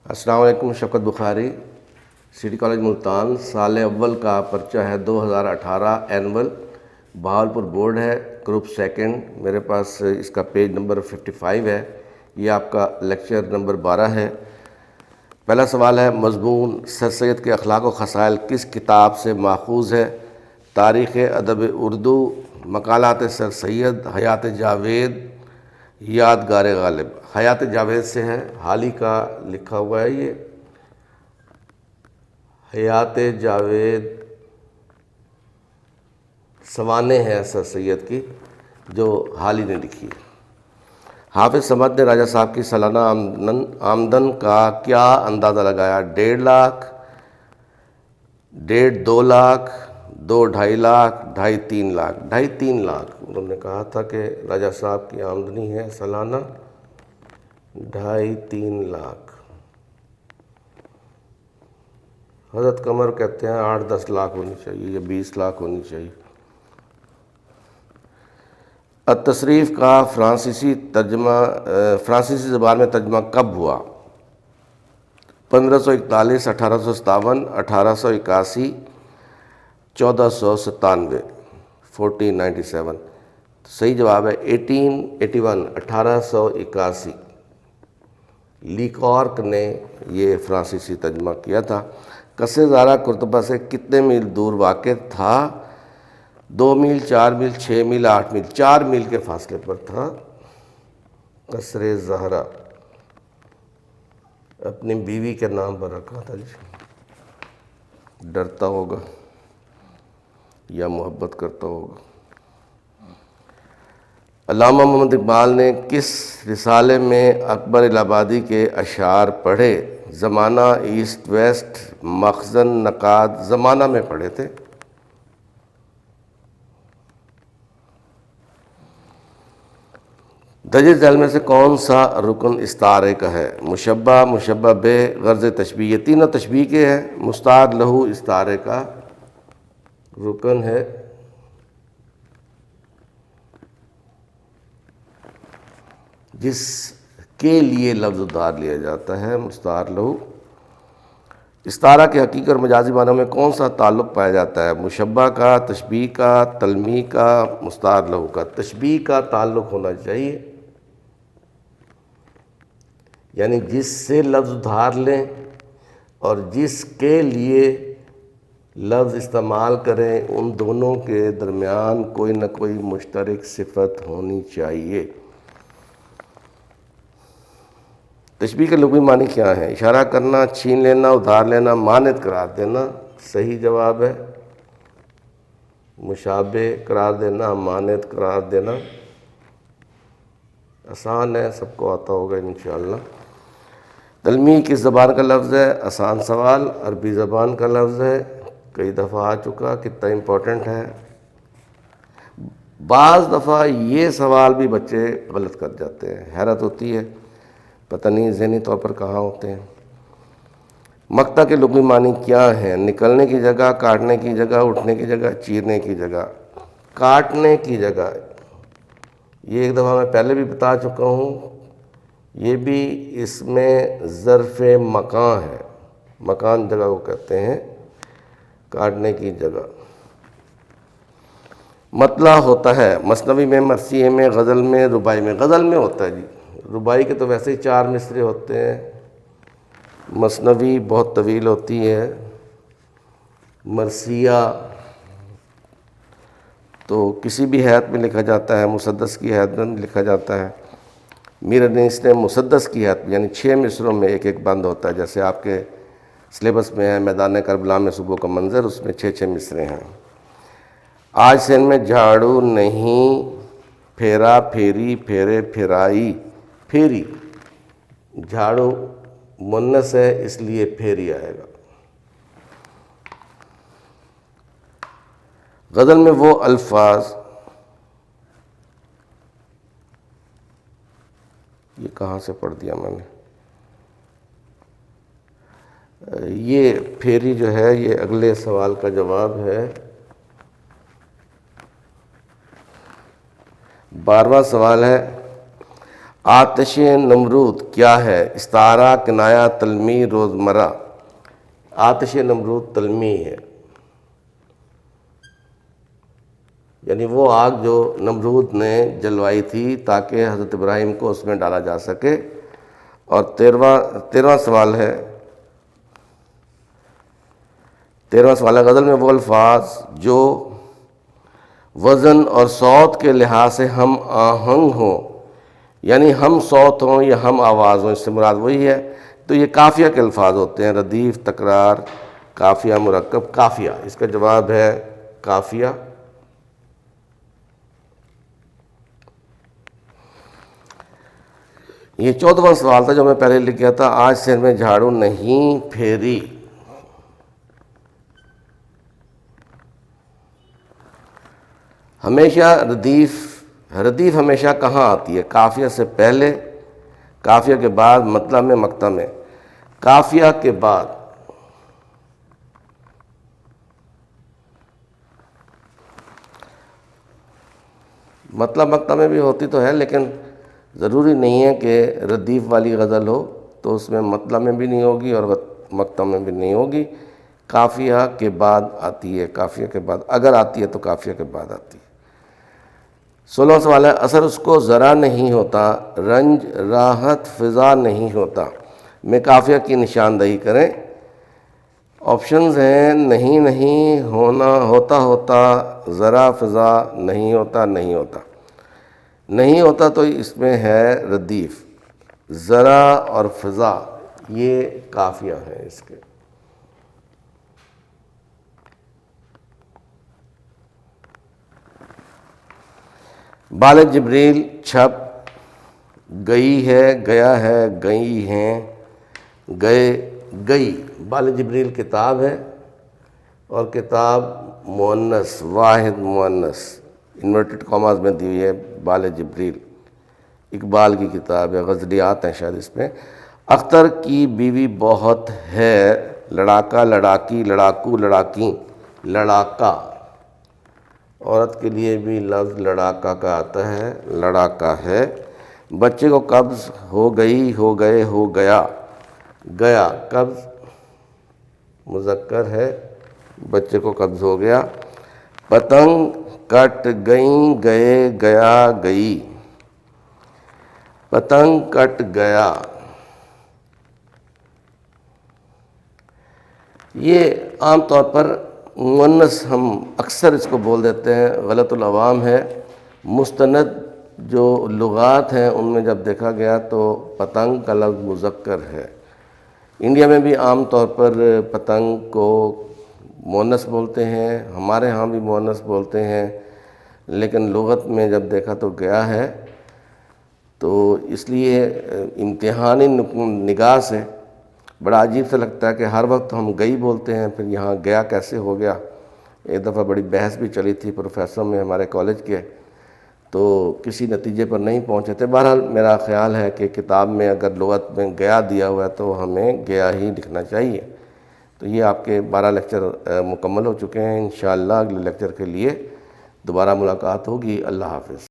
السلام علیکم. شفقت بخاری، سٹی کالج ملتان. سال اول کا پرچہ ہے 2018 اینول، بہاولپور بورڈ ہے، گروپ سیکنڈ. میرے پاس اس کا پیج نمبر 55 ہے. یہ آپ کا لیکچر نمبر 12 ہے. پہلا سوال ہے، مضمون سر سید کے اخلاق و خصائل کس کتاب سے ماخوذ ہے؟ تاریخ ادب اردو، مقالات سر سید، حیات جاوید، یادگار غالب. حیات جاوید سے ہے، حال ہی کا لکھا ہوا ہے. یہ حیات جاوید سوانح ہے سر سید کی، جو حال ہی نے لکھی ہے. حافظ صمد نے راجہ صاحب کی سالانہ آمدن کا کیا اندازہ لگایا؟ 1.5 لاکھ، 1.5 2 لاکھ، 2 2.5 لاکھ، 2.5 3 لاکھ. 2.5 3 لاکھ انہوں نے کہا تھا کہ راجہ صاحب کی آمدنی ہے سالانہ 2.5 3 لاکھ. حضرت قمر کہتے ہیں 8 10 لاکھ ہونی چاہیے یا 20 لاکھ ہونی چاہیے. التصریف کا فرانسیسی زبان میں ترجمہ کب ہوا؟ 1541، 1857، 1881، 1497. 1497 صحیح جواب ہے. 1881، 1881. لیکارک نے یہ فرانسیسی ترجمہ کیا تھا. قصر زارا قرطبہ سے کتنے میل دور واقع تھا؟ 2 میل، 4 میل، 6 میل، 8 میل. 4 میل کے فاصلے پر تھا قصر زہرا. اپنی بیوی کے نام پر رکھا تھا. ڈرتا ہوگا یا محبت کرتا ہوگا. علامہ محمد اقبال نے کس رسالے میں اکبر الہ آبادی کے اشعار پڑھے؟ زمانہ، ایسٹ ویسٹ، مخزن، نقاد. زمانہ میں پڑھے تھے. درج ذیل میں سے کون سا رکن استعارے کا ہے؟ مشبہ، مشبہ بے، غرض تشبیہ. یہ تینوں تشبیہ کے ہیں. مستعار لہو استعارے کا رکن ہے. جس کے لیے لفظ ادھار لیا جاتا ہے مستعار لہو. استعارہ کے حقیقی اور مجازی معنوں میں کون سا تعلق پایا جاتا ہے؟ مشبہ کا، تشبیہ کا، تلمیح کا، مستعار لہو کا. تشبیہ کا تعلق ہونا چاہیے، یعنی جس سے لفظ ادھار لیں اور جس کے لیے لفظ استعمال کریں، ان دونوں کے درمیان کوئی نہ کوئی مشترک صفت ہونی چاہیے. تشبیہ کے لغوی معنی کیا ہیں؟ اشارہ کرنا، چھین لینا، ادھار لینا، مانند قرار دینا. صحیح جواب ہے مشابہ قرار دینا، مانند قرار دینا. آسان ہے، سب کو آتا ہوگا انشاءاللہ. تلمیح کس زبان کا لفظ ہے؟ آسان سوال. عربی زبان کا لفظ ہے. کئی دفعہ آ چکا. کتنا امپورٹنٹ ہے. بعض دفعہ یہ سوال بھی بچے غلط کر جاتے ہیں. حیرت ہوتی ہے، پتہ نہیں ذہنی طور پر کہاں ہوتے ہیں. مقطع کے لغوی معنی کیا ہیں؟ نکلنے کی جگہ، کاٹنے کی جگہ، اٹھنے کی جگہ، چیرنے کی جگہ. کاٹنے کی جگہ یہ ایک دفعہ میں پہلے بھی بتا چکا ہوں. یہ بھی اس میں ظرف مکان ہے. مکان جگہ کو کہتے ہیں، کاٹنے کی جگہ. مطلع ہوتا ہے مثنوی میں، مرثیے میں، غزل میں، رباعی میں. غزل میں ہوتا ہے جی. رباعی کے تو ویسے ہی 4 مصرے ہوتے ہیں. مثنوی بہت طویل ہوتی ہے. مرثیہ تو کسی بھی حیت میں لکھا جاتا ہے، مسدس کی حیت میں لکھا جاتا ہے. میر انیس نے مسدس کی حیت میں، یعنی 6 مصروں میں ایک ایک بند ہوتا ہے. جیسے آپ کے سلیبس میں ہے میدان کربلا میں صبح کا منظر، اس میں 6 مصرے ہیں. آج سین میں جھاڑو نہیں، پھیرا پھیری، پھیرے پھیرائی. پھیری جھاڑو مؤنث ہے، اس لیے پھیری آئے گا. غزل میں وہ الفاظ، یہ کہاں سے پڑھ دیا میں نے؟ یہ پھیری جو ہے یہ اگلے سوال کا جواب ہے. 12واں سوال ہے، آتش نمرود کیا ہے؟ استعارہ، کنایہ، تلمیح، روزمرہ۔ آتش نمرود تلمیح ہے، یعنی وہ آگ جو نمرود نے جلوائی تھی تاکہ حضرت ابراہیم کو اس میں ڈالا جا سکے۔ اور تیرواں سوال ہے، غزل میں وہ الفاظ جو وزن اور صوت کے لحاظ سے ہم آہنگ ہوں، یعنی ہم صوت ہوں یا ہم آواز ہوں، اس سے مراد وہی ہے، تو یہ قافیہ کے الفاظ ہوتے ہیں، ردیف، تکرار، قافیہ، مرکب، قافیہ۔ اس کا جواب ہے قافیہ۔ یہ 14واں سوال تھا جو میں پہلے لکھ گیا تھا، آج سر میں جھاڑو نہیں پھیری۔ ہمیشہ ردیف ہمیشہ کہاں آتی ہے؟ قافیہ سے پہلے، قافیہ کے بعد، مطلب میں، مقطع میں؟ قافیہ کے بعد۔ مطلب مقطع میں بھی ہوتی تو ہے، لیکن ضروری نہیں ہے کہ ردیف والی غزل ہو تو اس میں مطلب میں بھی نہیں ہوگی اور مقطع میں بھی نہیں ہوگی، قافیہ کے بعد آتی ہے۔ قافیہ کے بعد اگر آتی ہے تو قافیہ کے بعد آتی ہے۔ 16واں سوال ہے، اثر اس کو ذرا نہیں ہوتا، رنج راحت فضا نہیں ہوتا، میں قافیہ کی نشاندہی کریں۔ آپشنز ہیں، نہیں ہونا، ہوتا، ذرا، فضا، نہیں ہوتا، نہیں ہوتا۔ نہیں ہوتا تو اس میں ہے ردیف، ذرا اور فضا یہ قافیہ ہیں اس کے۔ بال جبریل چھپ، گئی ہے، گیا ہے، گئی ہیں، گئے، گئی۔ بال جبریل کتاب ہے اور کتاب مؤنث، واحد مؤنث، انورٹڈ کاماز میں دی ہوئی ہے، بال جبریل۔ اقبال کی کتاب ہے، غزلیات ہیں شاید اس میں۔ اختر کی بیوی بہت ہے، لڑاکا، لڑاکی، لڑاکو، لڑاکی، لڑاکا۔ عورت کے لیے بھی لفظ لڑاکا کا آتا ہے، لڑاکا ہے۔ بچے کو قبض ہو گئی، ہو گئے، ہو گیا، گیا۔ قبض مذکر ہے، بچے کو قبض ہو گیا۔ پتنگ کٹ گئیں، گئے، گیا، گئی، پتنگ کٹ گیا۔ یہ عام طور پر مؤنث ہم اکثر اس کو بول دیتے ہیں، غلط العوام ہے۔ مستند جو لغات ہیں ان میں جب دیکھا گیا تو پتنگ کا لفظ مذکر ہے۔ انڈیا میں بھی عام طور پر پتنگ کو مؤنث بولتے ہیں، ہمارے ہاں بھی مؤنث بولتے ہیں، لیکن لغت میں جب دیکھا تو گیا ہے، تو اس لیے امتحانی نگاہ سے بڑا عجیب سا لگتا ہے کہ ہر وقت ہم گئی بولتے ہیں، پھر یہاں گیا کیسے ہو گیا۔ ایک دفعہ بڑی بحث بھی چلی تھی پروفیسر میں ہمارے کالج کے، تو کسی نتیجے پر نہیں پہنچے تھے۔ بہرحال میرا خیال ہے کہ کتاب میں اگر لغت میں گیا دیا ہوا ہے تو ہمیں گیا ہی لکھنا چاہیے۔ تو یہ آپ کے 12 لیکچر مکمل ہو چکے ہیں، انشاءاللہ اگلے لیکچر کے لیے دوبارہ ملاقات ہوگی۔ اللہ حافظ۔